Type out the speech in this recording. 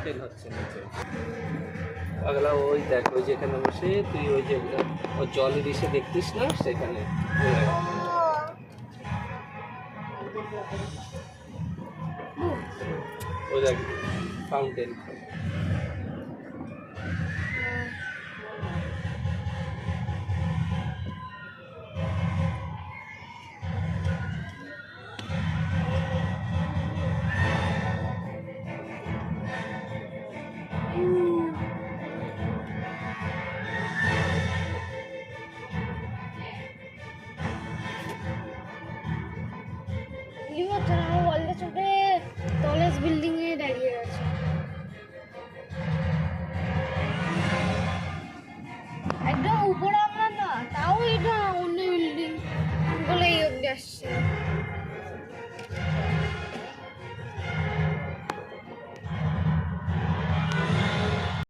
Fountain হচ্ছে নিচে। পাগলা ওই দেখ, ওই যেখানে বসে তুই ওই যে ওই জলের ইসে দেখতিস না সেখানে ওই দেখ ফাউন্টেন। তলেজ বিল্ডিং এ দাঁড়িয়ে আছে। একদম উপরে আমরা না, তাও এটা অন্য বিল্ডিং বলে এই অব্দি আসছে।